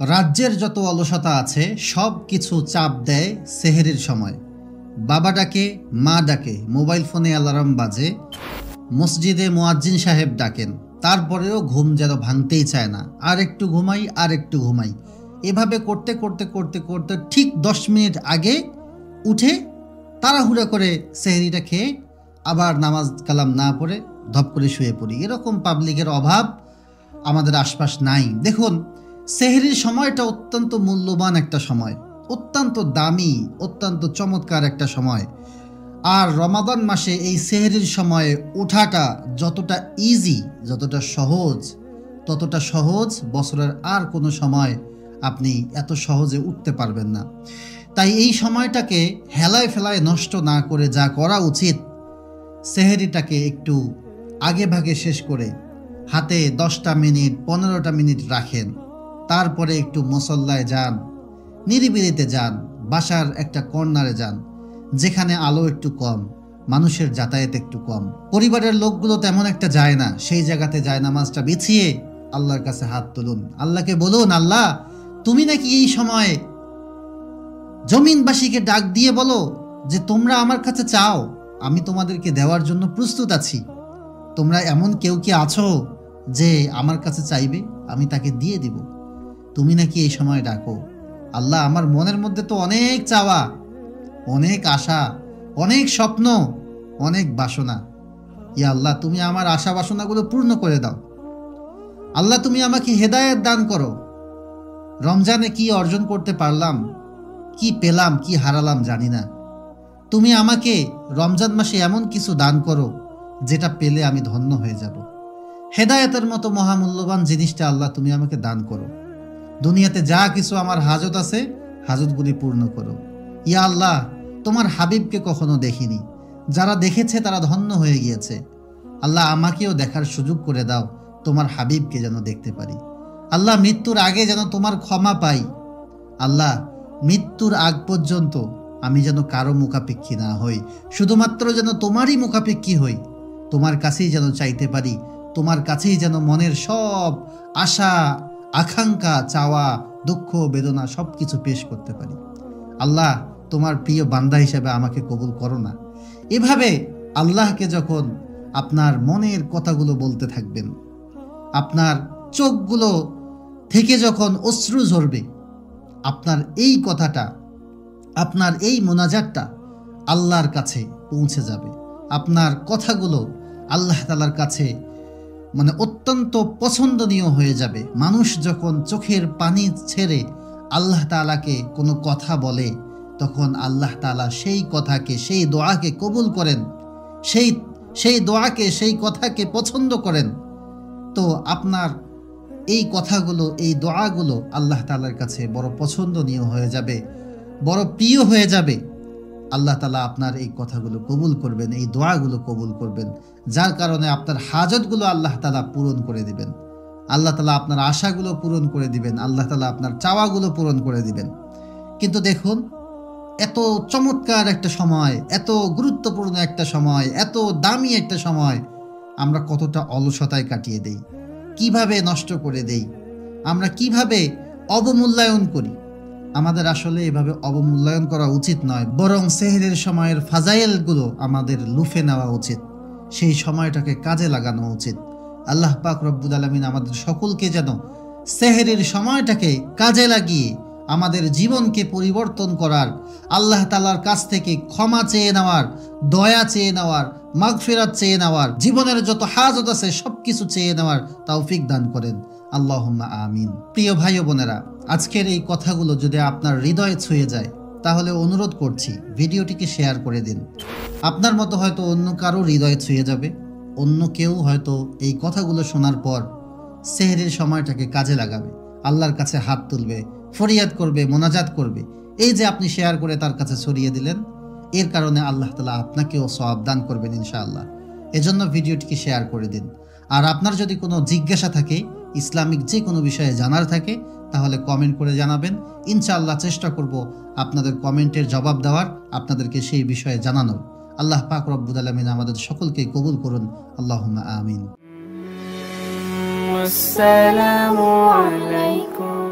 রাজ্যের যত অলসতা আছে সব কিছু চাপ দেয় সেহেরির সময়। বাবা ডাকে, মা ডাকে, মোবাইল ফোনে অ্যালার্ম বাজে, মসজিদে মুয়াজ্জিন সাহেব ডাকেন, তারপরেও ঘুম যেন ভাঙতেই চায় না। আর একটু ঘুমাই, আর একটু ঘুমাই, এভাবে করতে করতে করতে করতে ঠিক 10 মিনিট আগে উঠে তাড়াহুড়া করে সেহরিটা খেয়ে আবার নামাজ কালাম না পড়ে ধপ করে শুয়ে পড়ি। এরকম পাবলিকের অভাব আমাদের আশপাশ নাই। দেখুন, সেহরির সময়টা অত্যন্ত মূল্যবান একটা সময়, অত্যন্ত দামি, অত্যন্ত চমৎকার একটা সময়। আর রমাদান মাসে এই সেহরির সময়ে ওঠাটা যতটা ইজি, যতটা সহজ, ততটা সহজ বছরের আর কোনো সময় আপনি এত সহজে উঠতে পারবেন না। তাই এই সময়টাকে হেলায় ফেলায় নষ্ট না করে যা করা উচিত, সেহরিটাকে একটু আগে ভাগে শেষ করে হাতে 10টা মিনিট 15টা মিনিট রাখেন, তারপরে একটু মুসল্লায় যান, নিরিবিলিতে যান, বাসার একটা কর্নারে যান যেখানে আলো একটু কম, মানুষের যাতায়াত একটু কম, পরিবারের লোকগুলো তেমন একটা যায় না, সেই জায়গাতে যায় নামাজটা বিছিয়ে আল্লাহর কাছে হাত তুলুন, আল্লাহকে বলুন, আল্লাহ তুমি নাকি এই সময় জমিনবাসীকে ডাক দিয়ে বলো যে তোমরা আমার কাছে চাও, আমি তোমাদেরকে দেওয়ার জন্য প্রস্তুত আছি। তোমরা এমন কেউ কি আছো যে আমার কাছে চাইবে, আমি তাকে দিয়ে দিব। তুমি নাকি এই সময় ডাকো। আল্লাহ, আমার মনের মধ্যে তো অনেক চাওয়া, অনেক আশা, অনেক স্বপ্ন, অনেক বাসনা। ইয়া আল্লাহ, তুমি আমার আশা বাসনাগুলো পূর্ণ করে দাও। আল্লাহ, তুমি আমাকে হেদায়েত দান করো। রমজানে কি অর্জন করতে পারলাম, কি পেলাম, কি হারালাম জানি না। তুমি আমাকে রমজান মাসে এমন কিছু দান করো যেটা পেলে আমি ধন্য হয়ে যাব। হেদায়েতের মতো মহামূল্যবান জিনিসটা আল্লাহ তুমি আমাকে দান করো। দুনিয়াতে যা কিছু আমার হাজত আছে, হাজতগুলি পূর্ণ করো। ইয়া আল্লাহ, তোমার হাবিবকে কখনো দেখিনি, যারা দেখেছে তারা ধন্য হয়ে গিয়েছে। আল্লাহ, আমাকেও দেখার সুযোগ করে দাও, তোমার হাবিবকে যেন দেখতে পারি। আল্লাহ, মৃত্যুর আগে যেন তোমার ক্ষমা পাই। আল্লাহ, মৃত্যুর আগ পর্যন্ত আমি যেন কারো মুখাপেক্ষী না হই, শুধুমাত্র যেন তোমারই মুখাপেক্ষী হই, তোমার কাছেই যেন চাইতে পারি, তোমার কাছেই যেন মনের সব আশা, আকাঙ্ক্ষা, চাওয়া, দুঃখ, বেদনা সব কিছু পেশ করতে পারি। আল্লাহ, তোমার প্রিয় বান্দা হিসেবে আমাকে কবুল করো না। এভাবে আল্লাহকে যখন আপনার মনের কথাগুলো বলতে থাকবেন, আপনার চোখগুলো থেকে যখন অশ্রু ঝরবে, আপনার এই কথাটা, আপনার এই মোনাজাতটা আল্লাহর কাছে পৌঁছে যাবে। আপনার কথাগুলো আল্লাহ তাআলার কাছে অত্যন্ত পছন্দনীয় হয়ে যাবে। মানুষ যখন চোখের পানি ছেড়ে আল্লাহ তাআলাকে কোনো কথা বলে, তখন আল্লাহ তাআলা সেই কথাকে, সেই দোয়াকে কবুল করেন, সেই দোয়াকে, সেই কথাকে পছন্দ করেন। তো আপনার এই কথাগুলো, এই দোয়াগুলো আল্লাহ তাআলার কাছে বড় পছন্দনীয় হয়ে যাবে, বড় প্রিয় হয়ে যাবে। আল্লাহ তাআলা আপনার এই কথাগুলো কবুল করবেন, এই দোয়াগুলো কবুল করবেন, যার কারণে আপনার হাজতগুলো আল্লাহ তাআলা পূরণ করে দিবেন। আল্লাহ তাআলা আপনার আশাগুলো পূরণ করে দিবেন, আল্লাহ তাআলা আপনার চাওয়াগুলো পূরণ করে দিবেন। কিন্তু দেখুন, এত চমৎকার একটা সময়, এত গুরুত্বপূর্ণ একটা সময়, এত দামি একটা সময় আমরা কতটা অলসতায় কাটিয়ে দেই, কিভাবে নষ্ট করে দেই, আমরা কিভাবে অবমূল্যায়ন করি। আমাদের আসলে এভাবে অবমূল্যায়ন করা উচিত নয়, বরং সেহরের সময়ের ফাজাইলগুলো আমাদের লুফে নেওয়া উচিত, সেই সময়টাকে কাজে লাগানো উচিত। আল্লাহ পাক রব্বুল আলামিন আমাদের সকলকে যেন সেহরের সময়টাকে কাজে লাগিয়ে আমাদের জীবনকে পরিবর্তন করার, আল্লাহ তাআলার কাছ থেকে ক্ষমা চেয়ে নেওয়ার, দয়া চেয়ে নেওয়ার, মাগফিরাত চেয়ে নেওয়ার, জীবনের যত হাজত আছে সবকিছু চেয়ে নেওয়ার তৌফিক দান করেন। আল্লাহুম্মা আমিন। প্রিয় ভাই ও বোনেরা, আজকের এই কথাগুলো যদি আপনার হৃদয়ে ছুঁয়ে যায়, তাহলে অনুরোধ করছি ভিডিওটিকে শেয়ার করে দিন। আপনার মতো হয়তো অন্য কারো হৃদয়ে ছুঁয়ে যাবে, অন্য কেউ হয়তো এই কথাগুলো শোনার পর সেহরির সময়টাকে কাজে লাগাবে, আল্লাহর কাছে হাত তুলবে, ফরিয়াদ করবে, মোনাজাত করবে। এই যে আপনি শেয়ার করে তার কাছে ছড়িয়ে দিলেন, এর কারণে আল্লাহ তাআলা আপনাকেও সওয়াব দান করবেন ইনশাআল্লাহ। এজন্য ভিডিওটিকে শেয়ার করে দিন। আর আপনার যদি কোনো জিজ্ঞাসা থাকে, ইসলামিক যে কোনো বিষয়ে জানার থাকে, তাহলে কমেন্ট করে জানাবেন। ইনশাআল্লাহ চেষ্টা করব আপনাদের কমেন্টের জবাব দেওয়ার, আপনাদেরকে সেই বিষয়ে জানানোর। আল্লাহ পাক রব্বুল আলামিন আমাদের সকলকে কবুল করুন। আল্লাহুম্মা আমিন। আসসালামু আলাইকুম।